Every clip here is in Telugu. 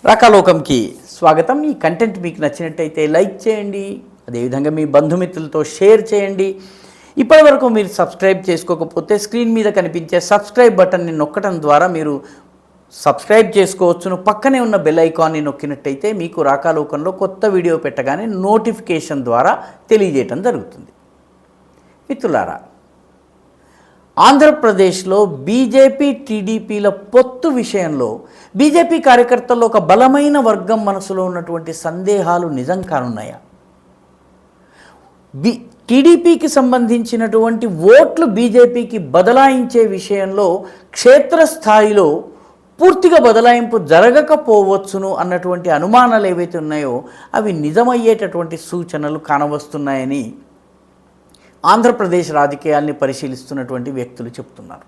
రాకాలోకంకి స్వాగతం. ఈ కంటెంట్ మీకు నచ్చినట్టయితే లైక్ చేయండి, అదేవిధంగా మీ బంధుమిత్రులతో షేర్ చేయండి. ఇప్పటివరకు మీరు సబ్స్క్రైబ్ చేసుకోకపోతే స్క్రీన్ మీద కనిపించే సబ్స్క్రైబ్ బటన్ని నొక్కడం ద్వారా మీరు సబ్స్క్రైబ్ చేసుకోవచ్చును. పక్కనే ఉన్న బెల్ ఐకాన్ని నొక్కినట్టయితే మీకు రాకాలోకంలో కొత్త వీడియో పెట్టగానే నోటిఫికేషన్ ద్వారా తెలియజేయటం జరుగుతుంది. మిత్రులారా, ఆంధ్రప్రదేశ్లో బీజేపీ టీడీపీల పొత్తు విషయంలో బీజేపీ కార్యకర్తల్లో ఒక బలమైన వర్గం మనసులో ఉన్నటువంటి సందేహాలు నిజం కానున్నాయా? టీడీపీకి సంబంధించినటువంటి ఓట్లు బీజేపీకి బదలాయించే విషయంలో క్షేత్రస్థాయిలో పూర్తిగా బదలాయింపు జరగకపోవచ్చును అన్నటువంటి అనుమానాలు ఏవైతే ఉన్నాయో అవి నిజమయ్యేటటువంటి సూచనలు కానవస్తున్నాయని ఆంధ్రప్రదేశ్ రాజకీయాల్ని పరిశీలిస్తున్నటువంటి వ్యక్తులు చెప్తున్నారు.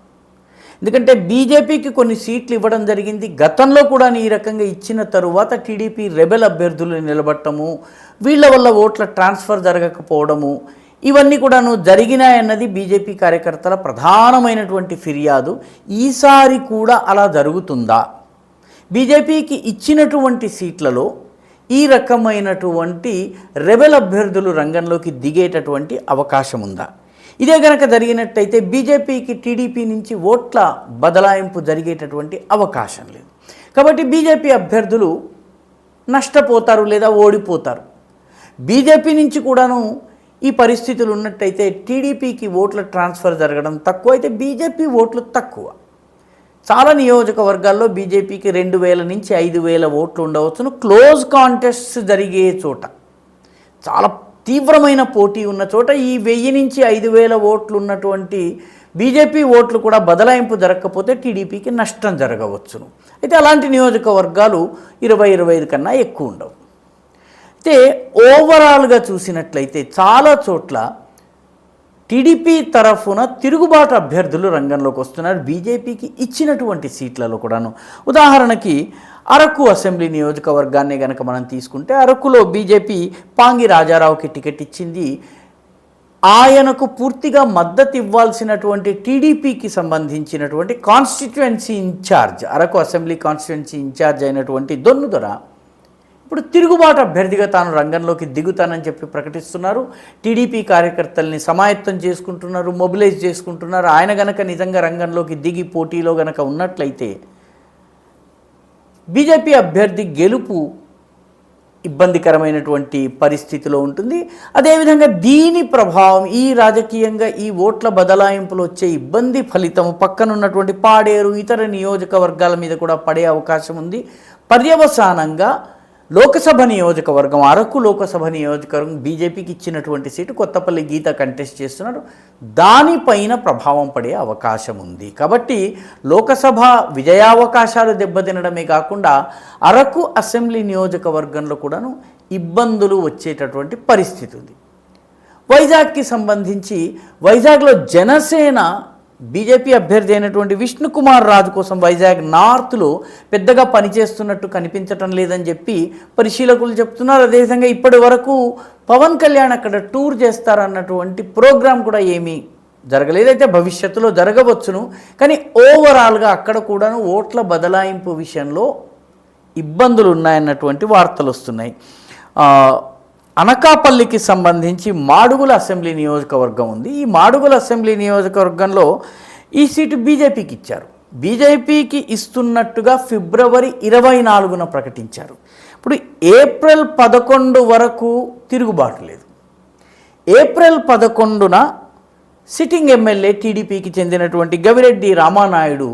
ఎందుకంటే బీజేపీకి కొన్ని సీట్లు ఇవ్వడం జరిగింది. గతంలో కూడా ఈ రకంగా ఇచ్చిన తరువాత టీడీపీ రెబెల్ అభ్యర్థులు నిలబడటము, వీళ్ళ వల్ల ఓట్ల ట్రాన్స్ఫర్ జరగకపోవడము, ఇవన్నీ కూడాను జరిగినాయన్నది బీజేపీ కార్యకర్తల ప్రధానమైనటువంటి ఫిర్యాదు. ఈసారి కూడా అలా జరుగుతుందా? బీజేపీకి ఇచ్చినటువంటి సీట్లలో ఈ రకమైనటువంటి రెబెల్ అభ్యర్థులు రంగంలోకి దిగేటటువంటి అవకాశం ఉందా? ఇదే కనుక జరిగినట్టయితే బీజేపీకి టీడీపీ నుంచి ఓట్ల బదలాయింపు జరిగేటటువంటి అవకాశం లేదు. కాబట్టి బీజేపీ అభ్యర్థులు నష్టపోతారు లేదా ఓడిపోతారు. బీజేపీ నుంచి కూడాను ఈ పరిస్థితులు ఉన్నట్టయితే టీడీపీకి ఓట్ల ట్రాన్స్ఫర్ జరగడం తక్కువ, అయితే బీజేపీ ఓట్లు తక్కువ. చాలా నియోజకవర్గాల్లో బీజేపీకి 2000 నుంచి 5000 ఓట్లు ఉండవచ్చును. క్లోజ్ కాంటెస్ట్ జరిగే చోట, చాలా తీవ్రమైన పోటీ ఉన్న చోట ఈ 1000 నుంచి 5000 ఓట్లు ఉన్నటువంటి బీజేపీ ఓట్లు కూడా బదలాయింపు జరగకపోతే టీడీపీకి నష్టం జరగవచ్చును. అయితే అలాంటి నియోజకవర్గాలు 20-25 కన్నా ఎక్కువ ఉండవు. అయితే ఓవరాల్గా చూసినట్లయితే చాలా చోట్ల టీడీపీ తరఫున తిరుగుబాటు అభ్యర్థులు రంగంలోకి వస్తున్నారు బీజేపీకి ఇచ్చినటువంటి సీట్లలో కూడాను. ఉదాహరణకి అరకు అసెంబ్లీ నియోజకవర్గాన్ని కనుక మనం తీసుకుంటే, అరకులో బీజేపీ పాంగి రాజారావుకి టికెట్ ఇచ్చింది. ఆయనకు పూర్తిగా మద్దతు ఇవ్వాల్సినటువంటి టీడీపీకి సంబంధించినటువంటి constituency incharge, Araku assembly constituency incharge అయినటువంటి దొన్నుదొర ఇప్పుడు తిరుగుబాటు అభ్యర్థిగా తాను రంగంలోకి దిగుతానని చెప్పి ప్రకటిస్తున్నారు. టీడీపీ కార్యకర్తల్ని సమాయత్తం చేసుకుంటున్నారు, మొబిలైజ్ చేసుకుంటున్నారు. ఆయన గనక నిజంగా రంగంలోకి దిగి పోటీలో గనక ఉన్నట్లయితే బీజేపీ అభ్యర్థి గెలుపు ఇబ్బందికరమైనటువంటి పరిస్థితిలో ఉంటుంది. అదేవిధంగా దీని ప్రభావం ఈ రాజకీయంగా ఈ ఓట్ల బదలాయింపులు వచ్చే ఇబ్బంది ఫలితం పక్కనున్నటువంటి పాడేరు ఇతర నియోజకవర్గాల మీద కూడా పడే అవకాశం ఉంది. పర్యవసానంగా లోకసభ నియోజకవర్గం, అరకు లోకసభ నియోజకవర్గం బీజేపీకి ఇచ్చినటువంటి సీటు కొత్తపల్లి గీత కంటెస్ట్ చేస్తున్నారు, దానిపైన ప్రభావం పడే అవకాశం ఉంది. కాబట్టి లోకసభ విజయావకాశాలు దెబ్బతినడమే కాకుండా అరకు అసెంబ్లీ నియోజకవర్గంలో కూడాను ఇబ్బందులు వచ్చేటటువంటి పరిస్థితి ఉంది. వైజాగ్కి సంబంధించి వైజాగ్లో జనసేన బీజేపీ అభ్యర్థి అయినటువంటి విష్ణుకుమార్ రాజు కోసం వైజాగ్ నార్త్లో పెద్దగా పనిచేస్తున్నట్టు కనిపించటం లేదని చెప్పి పరిశీలకులు చెప్తున్నారు. అదేవిధంగా ఇప్పటి వరకు పవన్ కళ్యాణ్ అక్కడ టూర్ చేస్తారన్నటువంటి ప్రోగ్రాం కూడా ఏమీ జరగలేదు. అయితే భవిష్యత్తులో జరగవచ్చును, కానీ ఓవరాల్గా అక్కడ కూడాను ఓట్ల బదలాయింపు విషయంలో ఇబ్బందులు ఉన్నాయన్నటువంటి వార్తలు వస్తున్నాయి. అనకాపల్లికి సంబంధించి మాడుగుల అసెంబ్లీ నియోజకవర్గం ఉంది. ఈ మాడుగుల అసెంబ్లీ నియోజకవర్గంలో ఈ సీటు బీజేపీకి ఇచ్చారు. బీజేపీకి ఇస్తున్నట్టుగా ఫిబ్రవరి 24న ప్రకటించారు. ఇప్పుడు ఏప్రిల్ 11 వరకు తిరుగుబాటు లేదు. ఏప్రిల్ 11న సిట్టింగ్ ఎమ్మెల్యే టీడీపీకి చెందినటువంటి గవిరెడ్డి రామానాయుడు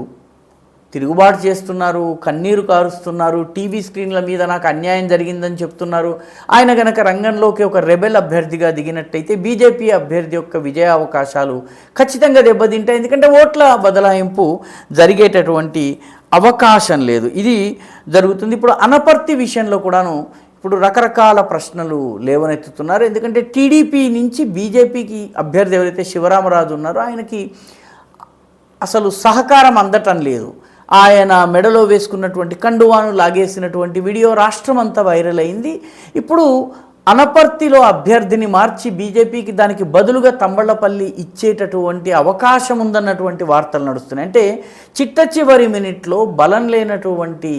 తిరుగుబాటు చేస్తున్నారు, కన్నీరు కారుస్తున్నారు, టీవీ స్క్రీన్ల మీద నాకు అన్యాయం జరిగిందని చెప్తున్నారు. ఆయన కనుక రంగంలోకి ఒక రెబెల్ అభ్యర్థిగా దిగినట్టయితే బీజేపీ అభ్యర్థి యొక్క విజయ అవకాశాలు ఖచ్చితంగా దెబ్బతింటాయి. ఎందుకంటే ఓట్ల బదలాయింపు జరిగేటటువంటి అవకాశం లేదు. ఇది జరుగుతుంది. ఇప్పుడు అనపర్తి విషయంలో కూడాను ఇప్పుడు రకరకాల ప్రశ్నలు లేవనెత్తుతున్నారు. ఎందుకంటే టీడీపీ నుంచి బీజేపీకి అభ్యర్థి ఎవరైతే శివరామరాజు ఉన్నారో ఆయనకి అసలు సహకారం అందటం లేదు. ఆయన మెడలో వేసుకున్నటువంటి కండువాను లాగేసినటువంటి వీడియో రాష్ట్రం అంతా వైరల్ అయింది. ఇప్పుడు అనపర్తిలో అభ్యర్థిని మార్చి బీజేపీకి దానికి బదులుగా తంబళ్లపల్లి ఇచ్చేటటువంటి అవకాశం ఉందన్నటువంటి వార్తలు నడుస్తున్నాయి. అంటే చిట్ట చివరి మినిట్లో బలం లేనటువంటి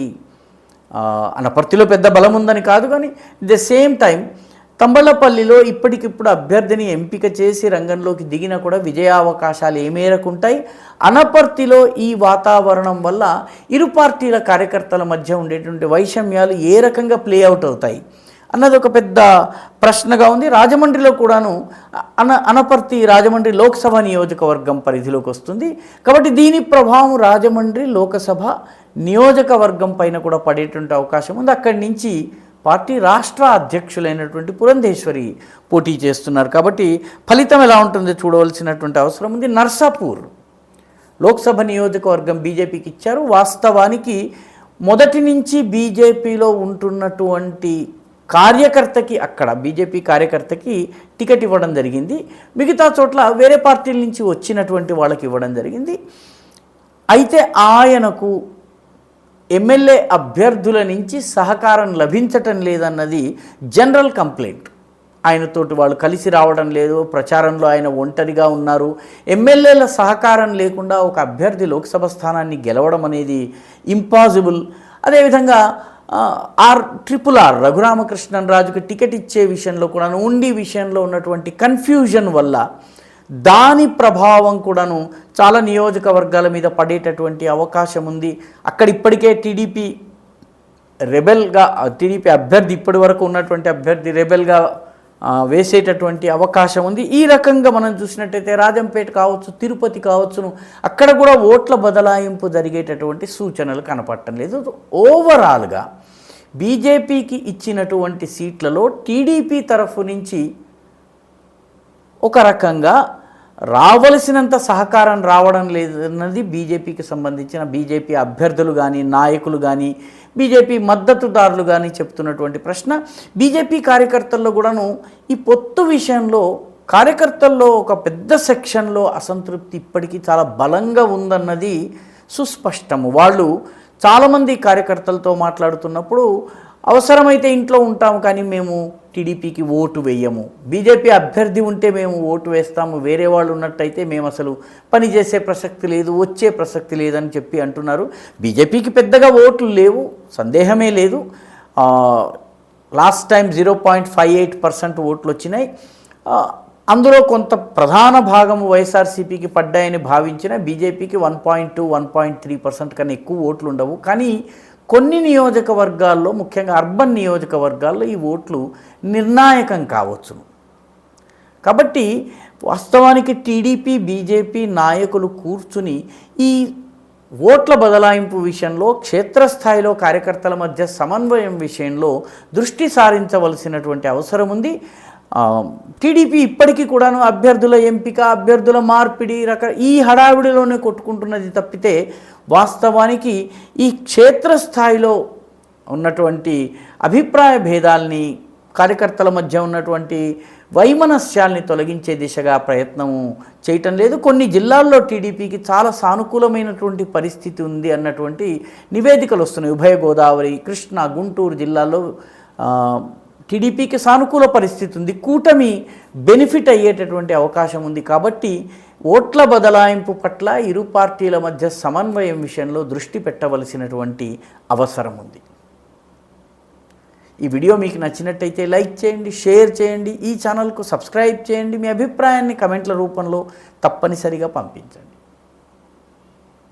అనపర్తిలో పెద్ద బలం ఉందని కాదు, కానీ ద సేమ్ టైం తంబళ్లపల్లిలో ఇప్పటికిప్పుడు అభ్యర్థిని ఎంపిక చేసి రంగంలోకి దిగినా కూడా విజయావకాశాలు ఏ మేరకు ఉంటాయి, అనపర్తిలో ఈ వాతావరణం వల్ల ఇరు పార్టీల కార్యకర్తల మధ్య ఉండేటువంటి వైషమ్యాలు ఏ రకంగా ప్లే అవుట్ అవుతాయి అన్నది ఒక పెద్ద ప్రశ్నగా ఉంది. రాజమండ్రిలో కూడాను అనపర్తి రాజమండ్రి లోక్సభ నియోజకవర్గం పరిధిలోకి వస్తుంది కాబట్టి దీని ప్రభావం రాజమండ్రి లోకసభ నియోజకవర్గం పైన కూడా పడేటువంటి అవకాశం ఉంది. అక్కడి నుంచి పార్టీ రాష్ట్ర అధ్యక్షులైనటువంటి పురంధేశ్వరి పోటీ చేస్తున్నారు కాబట్టి ఫలితం ఎలా ఉంటుందో చూడవలసినటువంటి అవసరం ఉంది. నర్సాపూర్ లోక్సభ నియోజకవర్గం బీజేపీకి ఇచ్చారు. వాస్తవానికి మొదటి నుంచి బీజేపీలో ఉంటున్నటువంటి కార్యకర్తకి, అక్కడ బీజేపీ కార్యకర్తకి టికెట్ ఇవ్వడం జరిగింది. మిగతా చోట్ల వేరే పార్టీల నుంచి వచ్చినటువంటి వాళ్ళకి ఇవ్వడం జరిగింది. అయితే ఆయనకు ఎమ్మెల్యే అభ్యర్థుల నుంచి సహకారం లభించటం లేదన్నది జనరల్ కంప్లైంట్. ఆయనతోటి వాళ్ళు కలిసి రావడం లేదు, ప్రచారంలో ఆయన ఒంటరిగా ఉన్నారు. ఎమ్మెల్యేల సహకారం లేకుండా ఒక అభ్యర్థి లోక్సభ స్థానాన్ని గెలవడం అనేది ఇంపాసిబుల్. అదేవిధంగా RRR రఘురామకృష్ణన్ రాజుకి టికెట్ ఇచ్చే విషయంలో కూడా ఉండి విషయంలో ఉన్నటువంటి కన్ఫ్యూజన్ వల్ల దాని ప్రభావం కూడాను చాలా నియోజకవర్గాల మీద పడేటటువంటి అవకాశం ఉంది. అక్కడ ఇప్పటికే టీడీపీ అభ్యర్థి ఇప్పటి వరకు ఉన్నటువంటి అభ్యర్థి రెబెల్గా వేసేటటువంటి అవకాశం ఉంది. ఈ రకంగా మనం చూసినట్టయితే రాజంపేట కావచ్చు, తిరుపతి కావచ్చును, అక్కడ కూడా ఓట్ల బదలాయింపు జరిగేటటువంటి సూచనలు కనపడటం లేదు. ఓవరాల్గా బీజేపీకి ఇచ్చినటువంటి సీట్లలో టీడీపీ తరఫు నుంచి ఒక రకంగా రావలసినంత సహకారం రావడం లేదన్నది బీజేపీకి సంబంధించిన బీజేపీ అభ్యర్థులు కానీ, నాయకులు కానీ, బీజేపీ మద్దతుదారులు కానీ చెప్తున్నటువంటి ప్రశ్న. బీజేపీ కార్యకర్తల్లో కూడాను ఈ పొత్తు విషయంలో కార్యకర్తల్లో ఒక పెద్ద సెక్షన్లో అసంతృప్తి ఇప్పటికీ చాలా బలంగా ఉందన్నది సుస్పష్టము. వాళ్ళు చాలామంది కార్యకర్తలతో మాట్లాడుతున్నప్పుడు అవసరమైతే ఇంట్లో ఉంటాము కానీ మేము టీడీపీకి ఓటు వేయము, బీజేపీ అభ్యర్థి ఉంటే మేము ఓటు వేస్తాము, వేరే వాళ్ళు ఉన్నట్టయితే మేము అసలు పనిచేసే ప్రసక్తి లేదు, వచ్చే ప్రసక్తి లేదని చెప్పి అంటున్నారు. బీజేపీకి పెద్దగా ఓట్లు లేవు, సందేహమే లేదు. లాస్ట్ టైం 0.58% ఓట్లు వచ్చినాయి. అందులో కొంత ప్రధాన భాగం వైఎస్ఆర్సీపీకి పడ్డాయని భావించిన బీజేపీకి 1.2, 1.3% కన్నా ఎక్కువ ఓట్లు ఉండవు. కానీ కొన్ని నియోజకవర్గాల్లో, ముఖ్యంగా అర్బన్ నియోజకవర్గాల్లో ఈ ఓట్లు నిర్ణాయకం కావచ్చును. కాబట్టి వాస్తవానికి టీడీపీ బీజేపీ నాయకులు కూర్చుని ఈ ఓట్ల బదలాయింపు విషయంలో, క్షేత్రస్థాయిలో కార్యకర్తల మధ్య సమన్వయం విషయంలో దృష్టి సారించవలసినటువంటి అవసరం ఉంది. టీడీపీ ఇప్పటికీ కూడాను అభ్యర్థుల ఎంపిక, అభ్యర్థుల మార్పిడి ఈ హడావిడిలోనే కొట్టుకుంటున్నది తప్పితే వాస్తవానికి ఈ క్షేత్రస్థాయిలో ఉన్నటువంటి అభిప్రాయ భేదాల్ని, కార్యకర్తల మధ్య ఉన్నటువంటి వైమనస్యాల్ని తొలగించే దిశగా ప్రయత్నం చేయటం లేదు. కొన్ని జిల్లాల్లో టీడీపీకి చాలా సానుకూలమైనటువంటి పరిస్థితి ఉంది అన్నటువంటి నివేదికలు వస్తున్నాయి. ఉభయ గోదావరి, కృష్ణా, గుంటూరు జిల్లాల్లో టీడీపీకి సానుకూల పరిస్థితి ఉంది. కూటమి బెనిఫిట్ అయ్యేటటువంటి అవకాశం ఉంది. కాబట్టి ఓట్ల బదలాయింపు పట్ల ఇరు పార్టీల మధ్య సమన్వయం విషయంలో దృష్టి పెట్టవలసినటువంటి అవసరం ఉంది. ఈ వీడియో మీకు నచ్చినట్టయితే లైక్ చేయండి, షేర్ చేయండి, ఈ ఛానల్కు సబ్స్క్రైబ్ చేయండి. మీ అభిప్రాయాన్ని కమెంట్ల రూపంలో తప్పనిసరిగా పంపించండి.